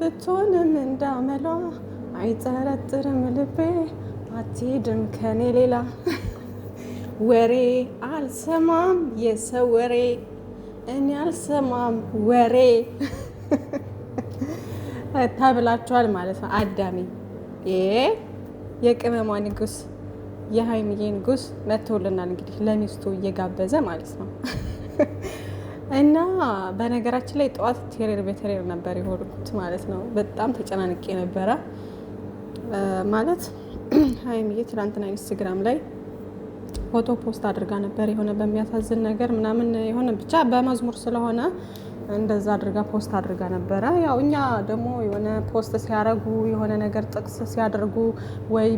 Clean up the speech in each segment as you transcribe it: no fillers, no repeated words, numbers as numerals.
ብትሆንም እንዳመሏ አይጠረጥርም ልቤ አትሄድም ከኔ ሌላ ወሬ አልሰማም የሰው ወሬ እኔ አልሰማም ወሬ ታብላችኋል ማለት ነው። አዳሚ የቅመሟ ንጉስ የሀይሚዬ ንጉስ መጥቶልናል እንግዲህ ለሚስቱ እየጋበዘ ማለት ነው። እና በነገራችን ላይ ጠዋት ቴሬር በቴሬር ነበር የሆንኩት ማለት ነው። በጣም ተጨናንቄ ነበረ ማለት ሀይሚዬ ትናንትና ኢንስታግራም ላይ ፎቶ ፖስት አድርጋ ነበር የሆነ በሚያሳዝን ነገር ምናምን የሆነ ብቻ በመዝሙር ስለሆነ እንደዛ አድርጋ ፖስት አድርጋ ነበረ። ያው እኛ ደግሞ የሆነ ፖስት ሲያደርጉ የሆነ ነገር ጥቅስ ሲያደርጉ ወይ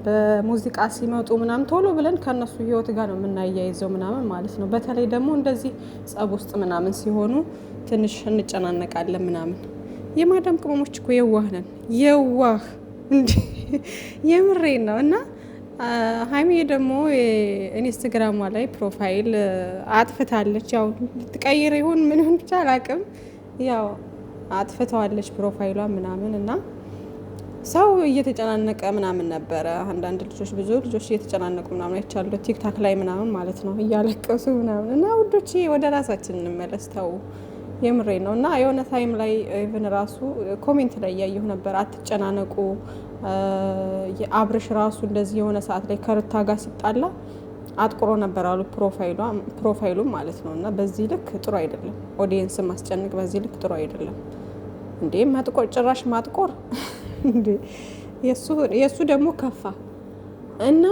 በሙዚቃ ሲመጡ ምናምን ቶሎ ብለን ከነሱ ህይወት ጋር ነው የምናያይዘው ምናምን ማለት ነው። በተለይ ደግሞ እንደዚህ ጸብ ውስጥ ምናምን ሲሆኑ ትንሽ እንጨናነቃለን ምናምን። የማዳም ቅመሞች እኮ የዋህ ነን፣ የዋህ እንዲ የምሬን ነው። እና ሀይሚዬ ደግሞ ኢንስታግራሟ ላይ ፕሮፋይል አጥፍታለች። ያው ልትቀይር ይሁን ምን ይሁን ብቻ አላቅም። ያው አጥፍተዋለች ፕሮፋይሏ ምናምን እና ሰው እየተጨናነቀ ምናምን ነበረ። አንዳንድ ልጆች ብዙ ልጆች እየተጨናነቁ ምናምን አይቻሉ ቲክታክ ላይ ምናምን ማለት ነው እያለቀሱ ምናምን። እና ውዶቼ ወደ ራሳችን እንመለስ ተው፣ የምሬ ነው። እና የሆነ ታይም ላይ ኢቭን ራሱ ኮሜንት ላይ እያየሁ ነበር አትጨናነቁ አብርሽ ራሱ እንደዚህ የሆነ ሰዓት ላይ ከሩታ ጋር ሲጣላ አጥቁሮ ነበር አሉ ፕሮፋይሉ ማለት ነው። እና በዚህ ልክ ጥሩ አይደለም። ኦዲየንስ ማስጨነቅ በዚህ ልክ ጥሩ አይደለም እንዴ! ማጥቆር ጭራሽ ማጥቆር እንዴ! የሱ ደግሞ ከፋ እና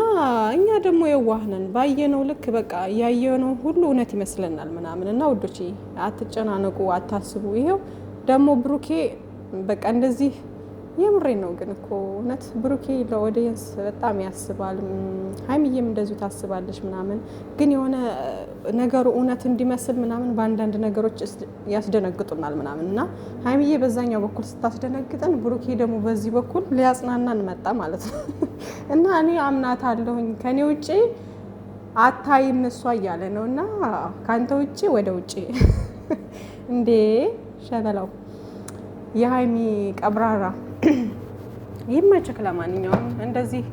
እኛ ደግሞ የዋህነን ባየነው ልክ በቃ ያየነው ሁሉ እውነት ይመስለናል ምናምን። እና ውዶቼ አትጨናነቁ፣ አታስቡ። ይሄው ደግሞ ብሩኬ በቃ እንደዚህ የምሬ ነው። ግን እኮ እውነት ብሩኬ ለኦዲየንስ በጣም ያስባል። ሀይሚዬም እንደዚሁ ታስባለች ምናምን። ግን የሆነ ነገሩ እውነት እንዲመስል ምናምን በአንዳንድ ነገሮች ያስደነግጡናል ምናምን። እና ሀይሚዬ በዛኛው በኩል ስታስደነግጠን፣ ብሩኬ ደግሞ በዚህ በኩል ሊያጽናናን መጣ ማለት ነው። እና እኔ አምናት አለሁኝ ከኔ ውጭ አታይም እሷ እያለ ነው። እና ከአንተ ውጭ ወደ ውጭ እንዴ ሸበላው የሀይሚ ቀብራራ ይመችክ። ለማንኛውም እንደዚህ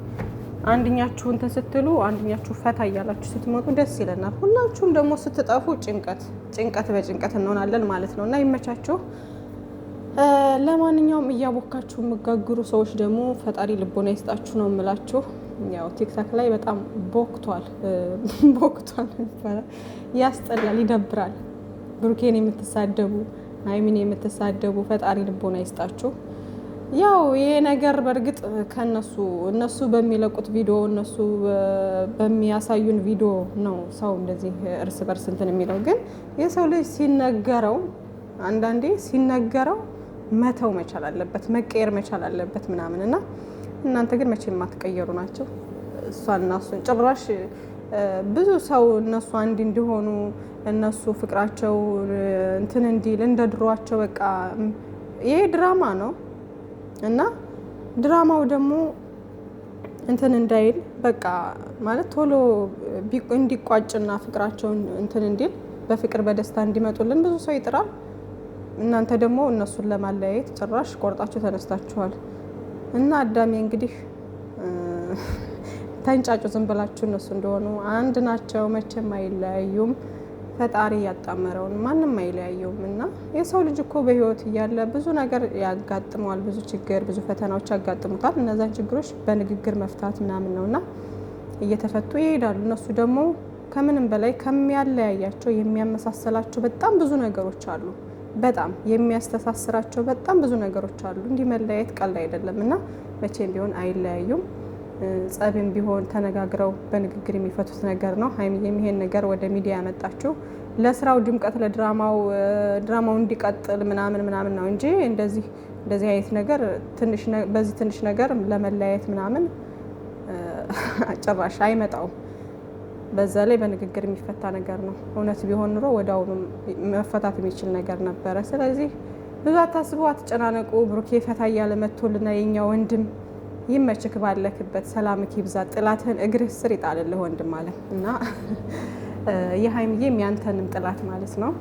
አንድኛችሁ እንትን ስትሉ አንድኛችሁ ፈታ እያላችሁ ስትመጡ ደስ ይለናል። ሁላችሁም ደግሞ ስትጠፉ ጭንቀት በጭንቀት እንሆናለን ማለት ነው። እና ይመቻችሁ። ለማንኛውም እያቦካችሁ የምጋግሩ ሰዎች ደግሞ ፈጣሪ ልቦና ይስጣችሁ ነው የምላችሁ። ያው ቲክታክ ላይ በጣም ቦክቷል ይባላል። ያስጠላል፣ ይደብራል። ብሩኬን የምትሳደቡ ሀይሚን የምትሳደቡ ፈጣሪ ልቦና ይስጣችሁ። ያው ይሄ ነገር በእርግጥ እነሱ በሚለቁት ቪዲዮ እነሱ በሚያሳዩን ቪዲዮ ነው ሰው እንደዚህ እርስ በርስ እንትን የሚለው። ግን የሰው ልጅ ሲነገረው አንዳንዴ ሲነገረው መተው መቻል አለበት፣ መቀየር መቻል አለበት ምናምን። እና እናንተ ግን መቼም የማትቀየሩ ናቸው። እሷና እሱን ጭራሽ ብዙ ሰው እነሱ አንድ እንዲሆኑ እነሱ ፍቅራቸው እንትን እንዲል እንደ ድሯቸው በቃ ይሄ ድራማ ነው። እና ድራማው ደግሞ እንትን እንዳይል በቃ ማለት ቶሎ እንዲቋጭና ፍቅራቸውን እንትን እንዲል በፍቅር በደስታ እንዲመጡልን ብዙ ሰው ይጥራል። እናንተ ደግሞ እነሱን ለማለያየት ጭራሽ ቆርጣችሁ ተነስታችኋል። እና አዳሜ እንግዲህ ተንጫጩ ዝም ብላችሁ። እነሱ እንደሆኑ አንድ ናቸው፣ መቼም አይለያዩም። ፈጣሪ ያጣመረውን ማንም አይለያየውም። እና የሰው ልጅ እኮ በህይወት እያለ ብዙ ነገር ያጋጥመዋል፣ ብዙ ችግር፣ ብዙ ፈተናዎች ያጋጥሙታል። እነዛን ችግሮች በንግግር መፍታት ምናምን ነውና እየተፈቱ ይሄዳሉ። እነሱ ደግሞ ከምንም በላይ ከሚያለያያቸው የሚያመሳሰላቸው በጣም ብዙ ነገሮች አሉ። በጣም የሚያስተሳስራቸው በጣም ብዙ ነገሮች አሉ። እንዲህ መለያየት ቀላል አይደለም። እና መቼም ቢሆን አይለያዩም። ጸብም ቢሆን ተነጋግረው በንግግር የሚፈቱት ነገር ነው። ሀይሚዬም ይሄን ነገር ወደ ሚዲያ ያመጣችው ለስራው ድምቀት፣ ለድራማው እንዲቀጥል ምናምን ነው እንጂ እንደዚህ አይነት ነገር በዚህ ትንሽ ነገር ለመለያየት ምናምን ጭራሽ አይመጣውም። በዛ ላይ በንግግር የሚፈታ ነገር ነው። እውነት ቢሆን ኑሮ ወደ አሁኑ መፈታት የሚችል ነገር ነበረ። ስለዚህ ብዙ አታስቡ፣ አትጨናነቁ። ብሩኬ ፈታ እያለ መጥቶልና የኛ ወንድም ይመችክ፣ ባለክበት ሰላምክ ይብዛ፣ ጥላትህን እግርህ ስር ይጣልልህ ወንድም ማለት እና የሀይሚዬም ያንተንም ጥላት ማለት ነው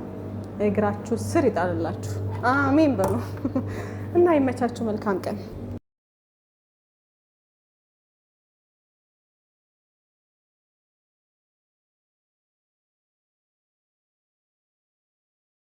እግራችሁ ስር ይጣልላችሁ። አሜን በሉ እና ይመቻችሁ። መልካም ቀን